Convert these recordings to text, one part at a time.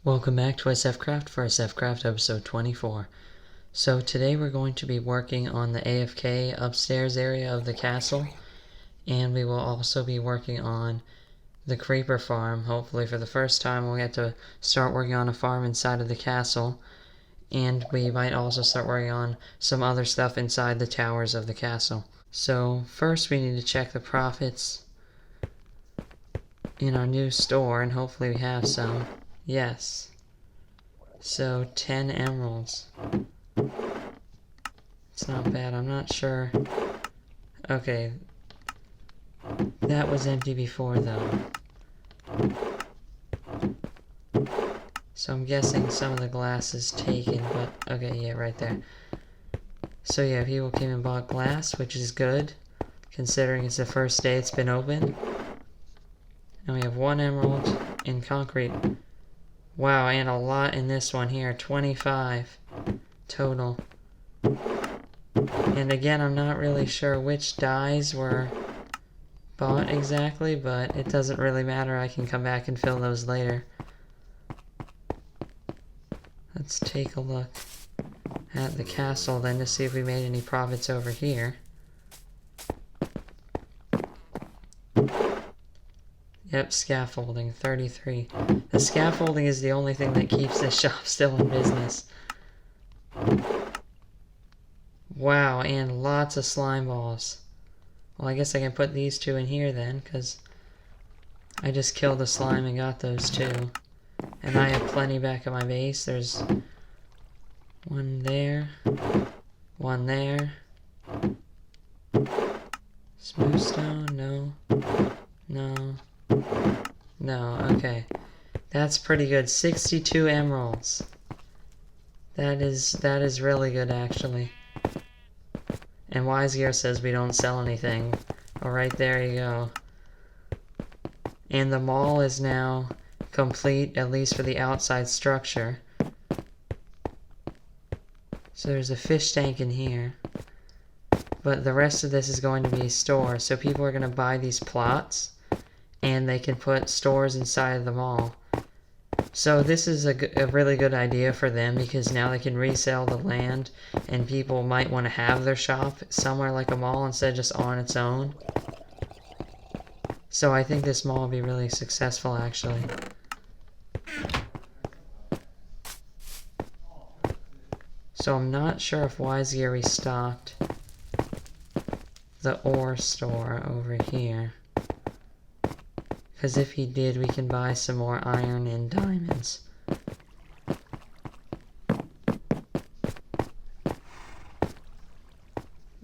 Welcome back to SFCraft for SFCraft episode 24. So today we're going to be working on the AFK upstairs area of the castle, and we will also be working on the creeper farm. Hopefully for the first time we'll get to start working on a farm inside of the castle, and we might also start working on some other stuff inside the towers of the castle. So first we need to check the profits in our new store, and hopefully we have some. Yes. So 10 emeralds. It's not bad, I'm not sure. Okay. That was empty before though. So I'm guessing some of the glass is taken, but okay, yeah, right there. So yeah, people came and bought glass, which is good, considering it's the first day it's been open. And we have 1 emerald in concrete. Wow, and a lot in this one here, 25 total. And again, I'm not really sure which dyes were bought exactly, but it doesn't really matter. I can come back and fill those later. Let's take a look at the castle then to see if we made any profits over here. Yep, scaffolding, 33. The scaffolding is the only thing that keeps this shop still in business. Wow, and lots of slime balls. Well, I guess I can put these 2 in here then, because I just killed the slime and got those 2. And I have plenty back at my base. There's 1 there, 1 there. Smooth stone, no, no, no, okay. That's pretty good, 62 emeralds. That is really good actually. And Wise Gear says we don't sell anything. Well, right there you go. And the mall is now complete, at least for the outside structure. So there's a fish tank in here. But the rest of this is going to be a store, so people are going to buy these plots, and they can put stores inside of the mall. So this is a really good idea for them, because now they can resell the land, and people might want to have their shop somewhere like a mall instead of just on its own. So I think this mall will be really successful actually. So I'm not sure if Wise Gear restocked the ore store over here. Because if he did, we can buy some more iron and diamonds.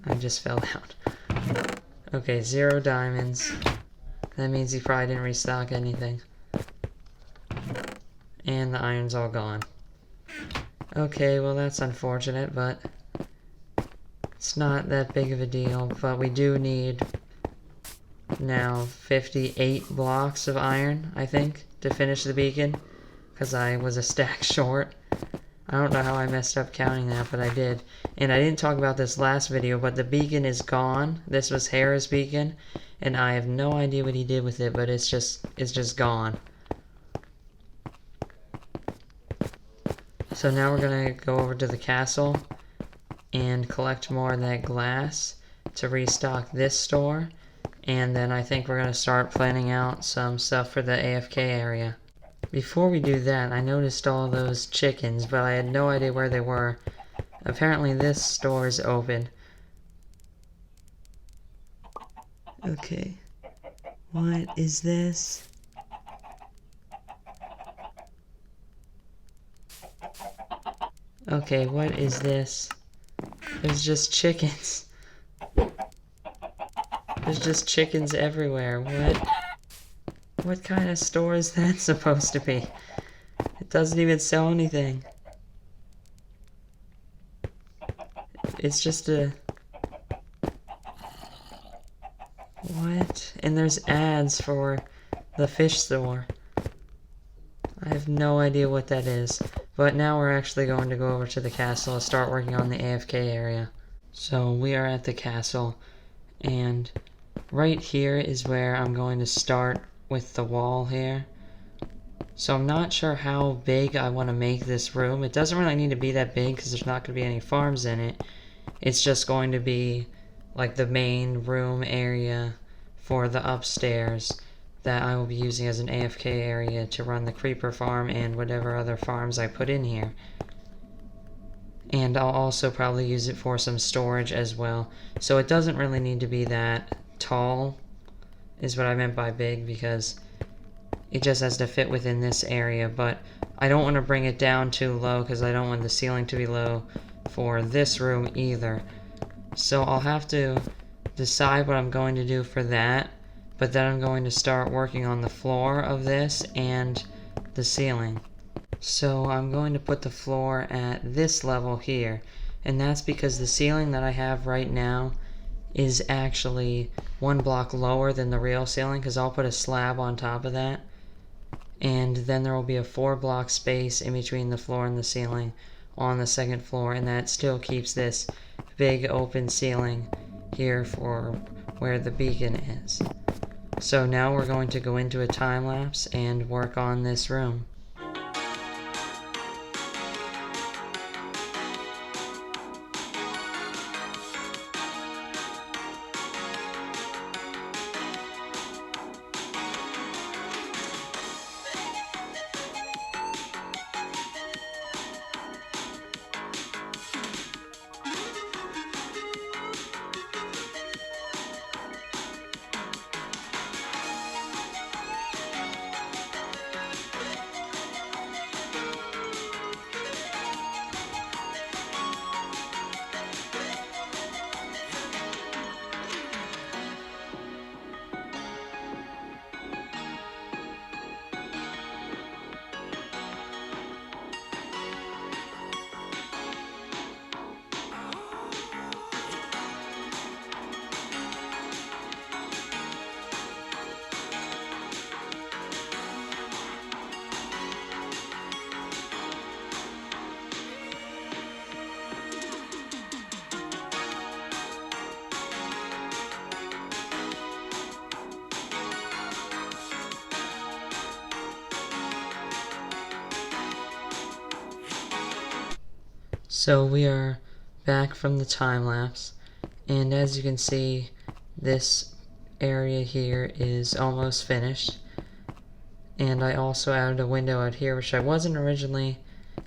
I just fell out. Okay, 0 diamonds. That means he probably didn't restock anything. And the iron's all gone. Okay, well that's unfortunate, but it's not that big of a deal. But we do need now 58 blocks of iron, I think, to finish the beacon, because I was a stack short. I don't know how I messed up counting that, but I did. And I didn't talk about this last video, but the beacon is gone. This was Hera's beacon, and I have no idea what he did with it, but it's just gone. So now we're gonna go over to the castle and collect more of that glass to restock this store. And then I think we're going to start planning out some stuff for the AFK area. Before we do that, I noticed all those chickens, but I had no idea where they were. Apparently this store is open. Okay. What is this? Okay, what is this? There's just chickens. There's just chickens everywhere. What kind of store is that supposed to be? It doesn't even sell anything. It's just a... What? And there's ads for the fish store. I have no idea what that is. But now we're actually going to go over to the castle and start working on the AFK area. So we are at the castle, and right here is where I'm going to start with the wall here. So I'm not sure how big I want to make this room. It doesn't really need to be that big because there's not going to be any farms in it. It's just going to be like the main room area for the upstairs that I will be using as an AFK area to run the creeper farm and whatever other farms I put in here. And I'll also probably use it for some storage as well. So it doesn't really need to be that tall, is what I meant by big, because it just has to fit within this area. But I don't want to bring it down too low because I don't want the ceiling to be low for this room either. So I'll have to decide what I'm going to do for that. But then I'm going to start working on the floor of this and the ceiling. So I'm going to put the floor at this level here, and that's because the ceiling that I have right now is actually 1 block lower than the real ceiling, because I'll put a slab on top of that, and then there will be a 4 block space in between the floor and the ceiling on the 2nd floor, and that still keeps this big open ceiling here for where the beacon is. So now we're going to go into a time lapse and work on this room. So we are back from the time lapse, and as you can see, this area here is almost finished. And I also added a window out here, which I wasn't originally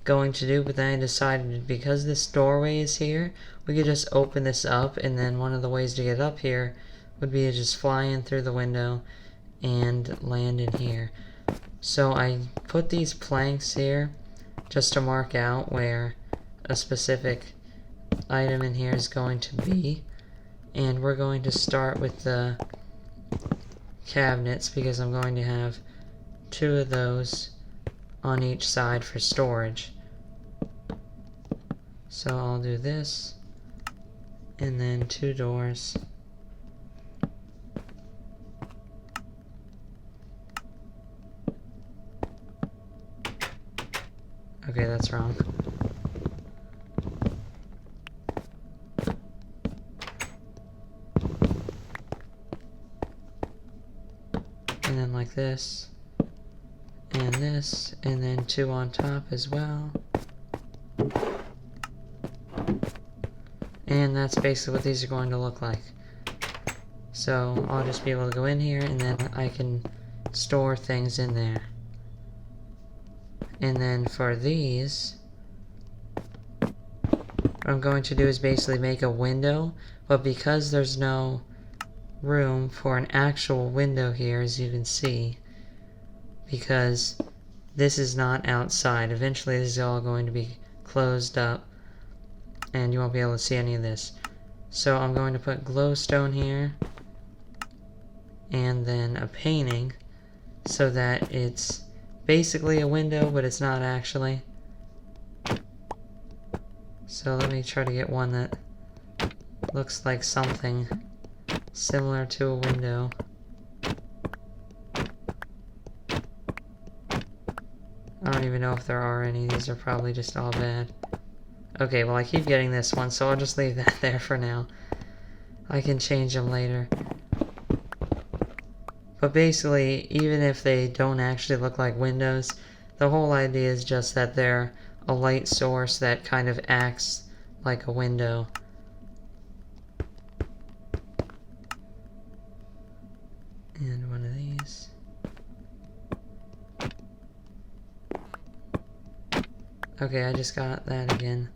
going to do, but then I decided because this doorway is here, we could just open this up, and then one of the ways to get up here would be to just fly in through the window and land in here. So I put these planks here just to mark out where a specific item in here is going to be, and we're going to start with the cabinets because I'm going to have 2 of those on each side for storage. So I'll do this, and then 2 doors. Okay, that's wrong. And then like this, and this, and then 2 on top as well. And that's basically what these are going to look like. So I'll just be able to go in here, and then I can store things in there. And then for these, what I'm going to do is basically make a window, but because there's no room for an actual window here, as you can see, because this is not outside. Eventually this is all going to be closed up and you won't be able to see any of this. So I'm going to put glowstone here and then a painting so that it's basically a window, but it's not actually. So let me try to get one that looks like something similar to a window. I don't even know if there are any. These are probably just all bad. Okay, well I keep getting this one, so I'll just leave that there for now. I can change them later. But basically, even if they don't actually look like windows, the whole idea is just that they're a light source that kind of acts like a window. And one of these. Okay, I just got that again.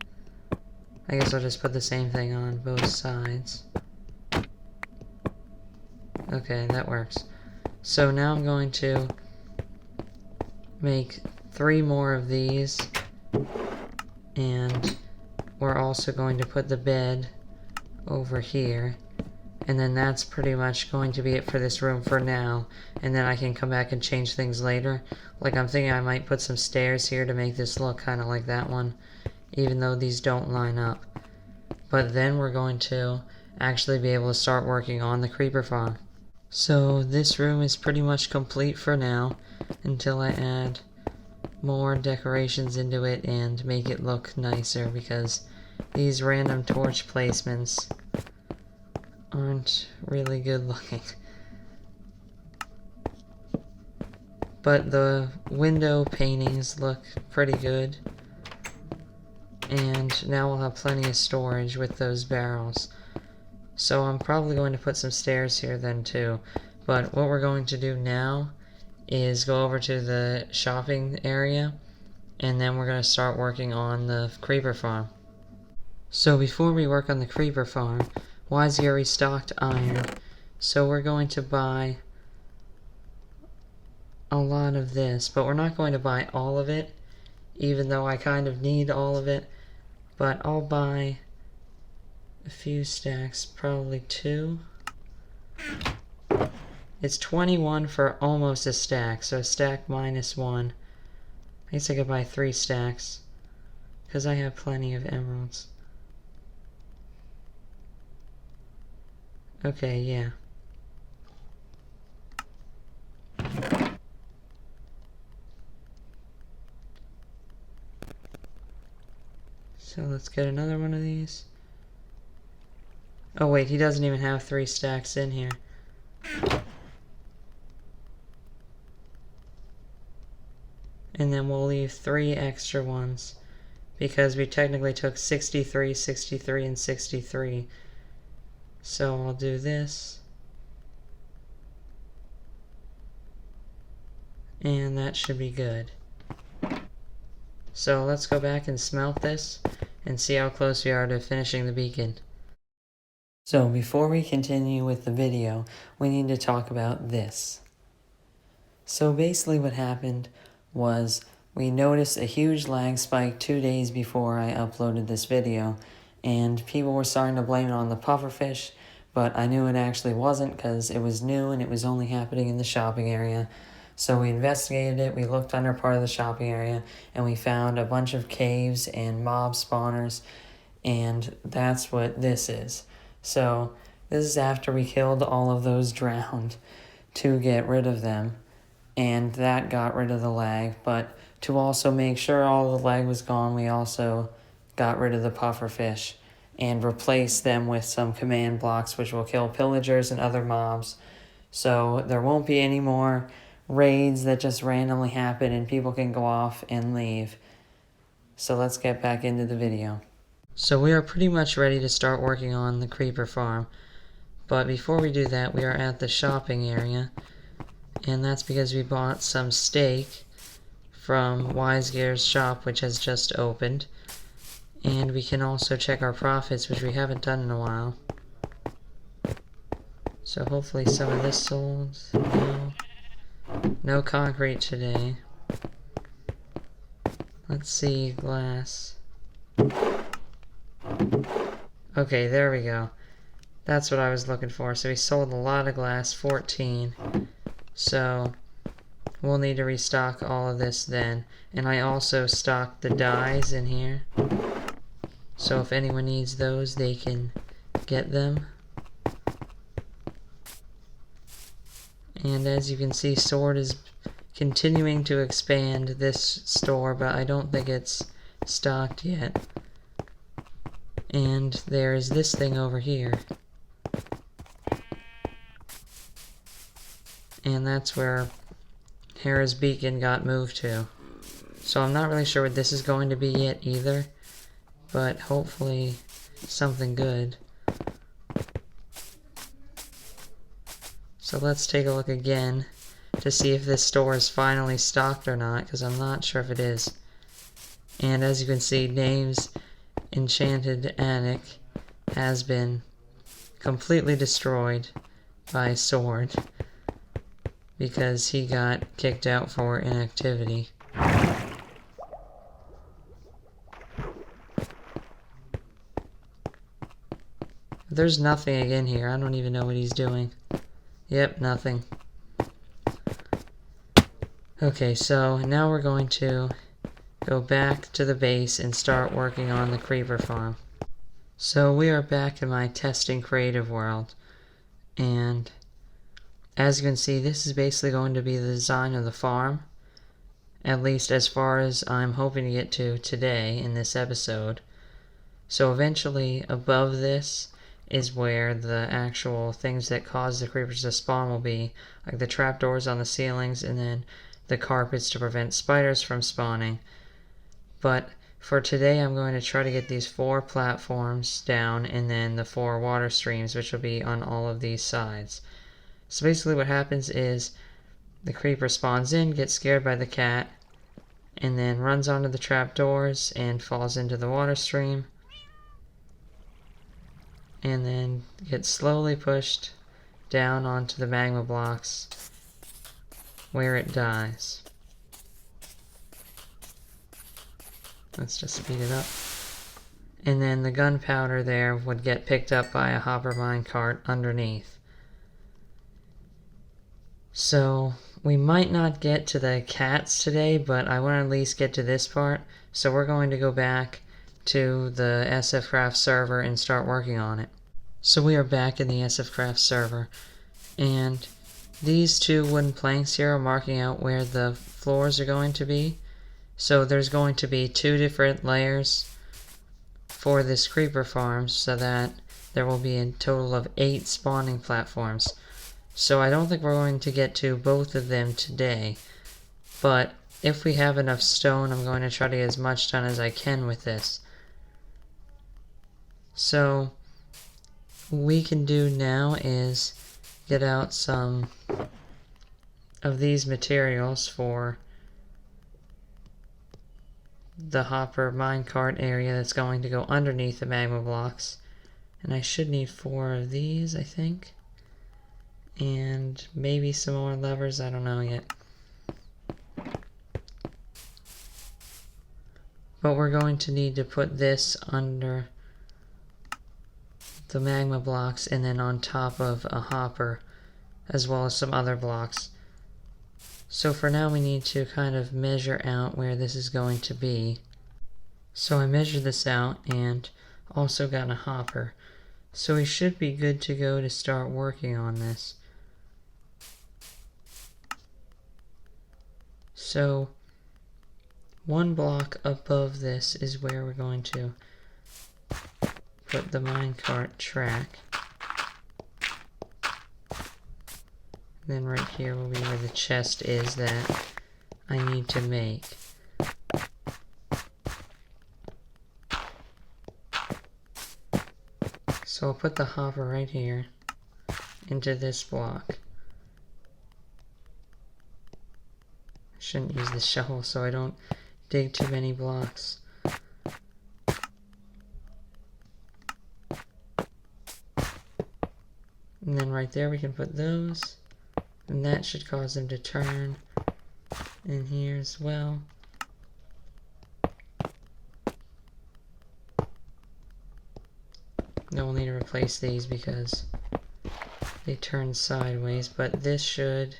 I guess I'll just put the same thing on both sides. Okay, that works. So now I'm going to make 3 more of these, and we're also going to put the bed over here, and then that's pretty much going to be it for this room for now, and then I can come back and change things later. Like, I'm thinking I might put some stairs here to make this look kind of like that one, even though these don't line up. But then we're going to actually be able to start working on the creeper farm. So this room is pretty much complete for now, until I add more decorations into it and make it look nicer, because these random torch placements aren't really good looking. But the window paintings look pretty good, and now we'll have plenty of storage with those barrels. So I'm probably going to put some stairs here then too. But what we're going to do now is go over to the shopping area, and then we're going to start working on the creeper farm. So before we work on the creeper farm, Wisegear restocked iron, so we're going to buy a lot of this, but we're not going to buy all of it, even though I kind of need all of it. But I'll buy a few stacks, probably 2. It's 21 for almost a stack, so a stack minus 1. I guess I could buy 3 stacks, because I have plenty of emeralds. Okay, yeah. So let's get another one of these. Oh wait, he doesn't even have 3 stacks in here. And then we'll leave 3 extra ones, because we technically took 63, 63, and 63. So I'll do this. And that should be good. So let's go back and smelt this and see how close we are to finishing the beacon. So before we continue with the video, we need to talk about this. So basically what happened was we noticed a huge lag spike 2 days before I uploaded this video, and people were starting to blame it on the pufferfish, but I knew it actually wasn't because it was new and it was only happening in the shopping area. So we investigated it, we looked under part of the shopping area, and we found a bunch of caves and mob spawners, and that's what this is. So this is after we killed all of those drowned to get rid of them, and that got rid of the lag. But to also make sure all the lag was gone, we also got rid of the pufferfish and replaced them with some command blocks which will kill pillagers and other mobs. So there won't be any more raids that just randomly happen and people can go off and leave. So let's get back into the video. So we are pretty much ready to start working on the creeper farm. But before we do that, we are at the shopping area. And that's because we bought some steak from Wisegear's shop, which has just opened. And we can also check our profits, which we haven't done in a while. So hopefully some of this sold. No concrete today. Let's see, glass. Okay, there we go. That's what I was looking for. So we sold a lot of glass, 14. So we'll need to restock all of this then. And I also stocked the dyes in here. So if anyone needs those, they can get them. And as you can see, Sword is continuing to expand this store, but I don't think it's stocked yet. And there's this thing over here. And that's where Hera's Beacon got moved to. So I'm not really sure what this is going to be yet either, but hopefully something good. So let's take a look again to see if this store is finally stocked or not, because I'm not sure if it is. And as you can see, Dave's enchanted attic has been completely destroyed by Sword because he got kicked out for inactivity. There's nothing again here. I don't even know what he's doing. Yep, nothing. Okay, so now we're going to go back to the base and start working on the creeper farm. So we are back in my testing creative world, and as you can see, this is basically going to be the design of the farm, at least as far as I'm hoping to get to today in this episode. So eventually above this is where the actual things that cause the creepers to spawn will be, like the trapdoors on the ceilings and then the carpets to prevent spiders from spawning. But for today I'm going to try to get these 4 platforms down and then the 4 water streams, which will be on all of these sides. So basically what happens is the creeper spawns in, gets scared by the cat, and then runs onto the trapdoors and falls into the water stream, and then gets slowly pushed down onto the magma blocks where it dies. Let's just speed it up. And then the gunpowder there would get picked up by a hopper minecart underneath. So we might not get to the cats today, but I want to at least get to this part. So we're going to go back to the SFCraft server and start working on it. So we are back in the SFCraft server, and these 2 wooden planks here are marking out where the floors are going to be. So there's going to be 2 different layers for this creeper farm, so that there will be a total of 8 spawning platforms. So I don't think we're going to get to both of them today, but if we have enough stone, I'm going to try to get as much done as I can with this. So what we can do now is get out some of these materials for the hopper minecart area that's going to go underneath the magma blocks. And I should need 4 of these, I think. And maybe some more levers, I don't know yet. But we're going to need to put this under the magma blocks and then on top of a hopper, as well as some other blocks. So for now we need to kind of measure out where this is going to be. So I measured this out and also got a hopper. So we should be good to go to start working on this. So 1 block above this is where we're going to put the minecart track. Then right here will be where the chest is that I need to make. So I'll put the hopper right here into this block. I shouldn't use the shovel so I don't dig too many blocks. And then right there we can put those. And that should cause them to turn in here as well. Then we'll need to replace these because they turn sideways, but this should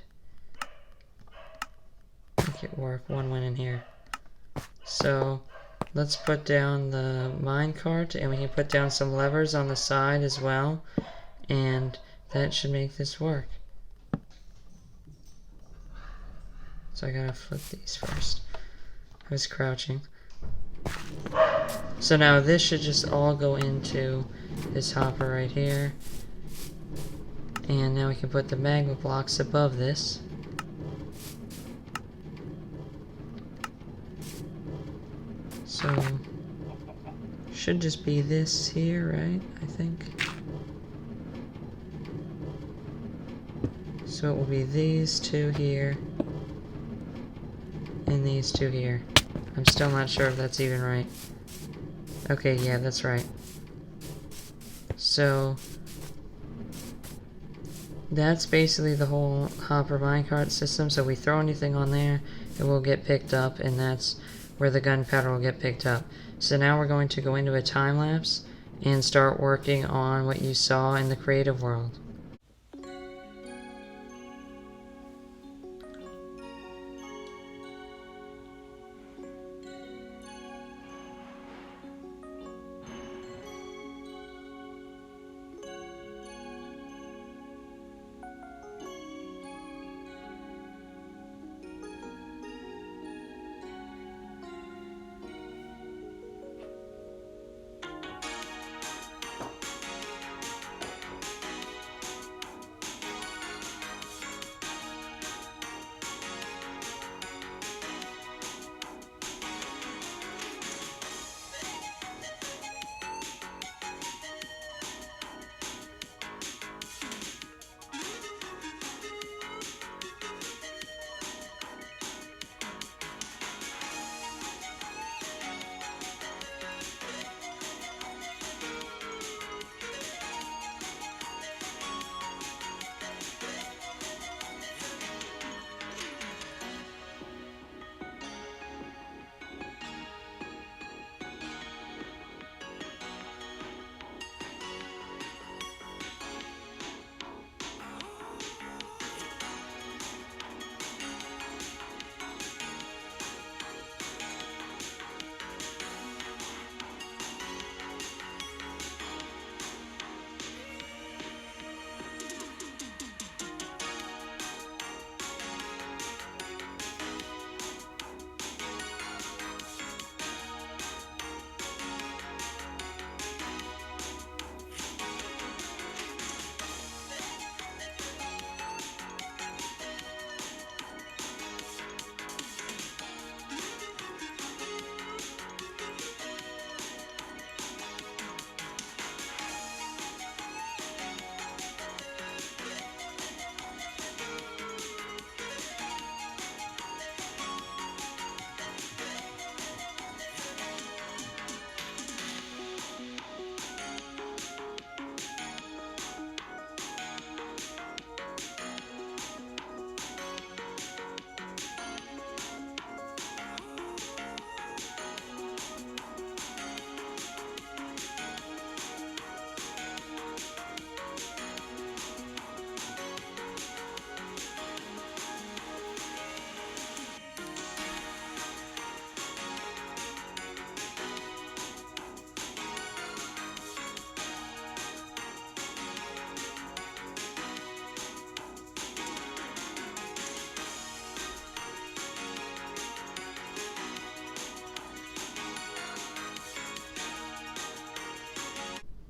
make it work. 1 went in here. So let's put down the minecart, and we can put down some levers on the side as well, and that should make this work. So I gotta flip these first. I was crouching. So now this should just all go into this hopper right here. And now we can put the magma blocks above this. So, should just be this here, right? I think. So it will be these two here, and these two here. I'm still not sure if that's even right. Okay, yeah, that's right. So, that's basically the whole hopper minecart system. So we throw anything on there, it will get picked up, and that's where the gunpowder will get picked up. So now we're going to go into a time lapse and start working on what you saw in the creative world.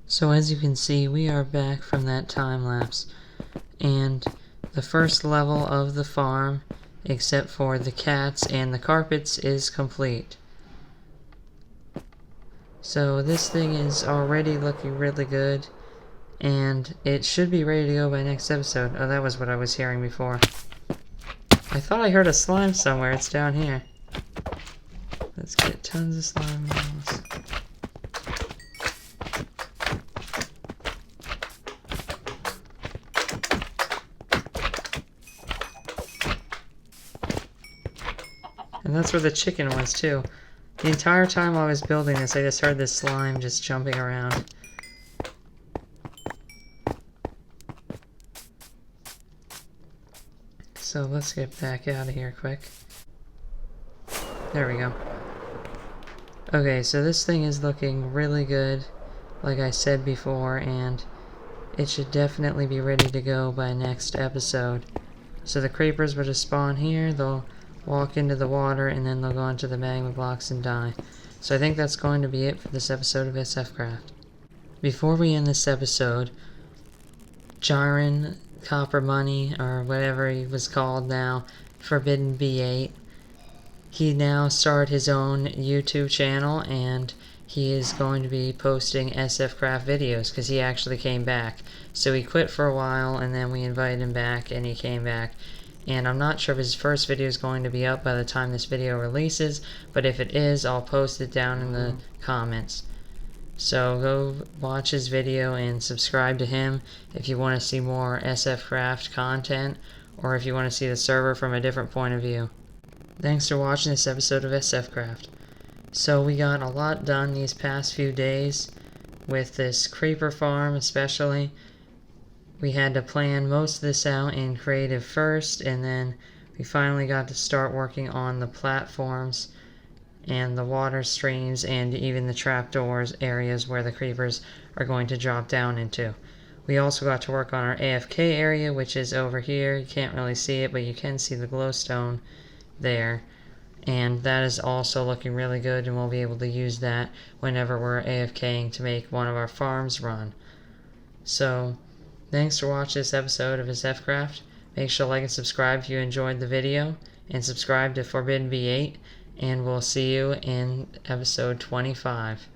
So as you can see, we are back from that time lapse, and the first level of the farm, except for the cats and the carpets, is complete. So this thing is already looking really good, and it should be ready to go by next episode. Oh, that was what I was hearing before. I thought I heard a slime somewhere. It's down here. Let's get tons of slime balls. And that's where the chicken was too. The entire time I was building this, I just heard this slime just jumping around. So let's get back out of here quick. There we go. Okay, so this thing is looking really good, like I said before, and it should definitely be ready to go by next episode. So the creepers will just spawn here, they'll walk into the water, and then they'll go into the magma blocks and die. So I think that's going to be it for this episode of SFCraft. Before we end this episode, Jiren Copper Money, or whatever he was called now, Forbidden V8. He now started his own YouTube channel, and he is going to be posting SF Craft videos because he actually came back. So he quit for a while, and then we invited him back, and he came back. And I'm not sure if his first video is going to be up by the time this video releases, but if it is, I'll post it down in the comments. So go watch his video and subscribe to him if you want to see more SF Craft content, or if you want to see the server from a different point of view. Thanks for watching this episode of SF Craft. So we got a lot done these past few days with this creeper farm especially. We had to plan most of this out in creative first, and then we finally got to start working on the platforms and the water streams and even the trapdoors areas where the creepers are going to drop down into. We also got to work on our AFK area, which is over here. You can't really see it, but you can see the glowstone there. And that is also looking really good, and we'll be able to use that whenever we're AFKing to make one of our farms run. So, thanks for watching this episode of SF Craft. Make sure to like and subscribe if you enjoyed the video, and subscribe to Forbidden V8, and we'll see you in episode 25.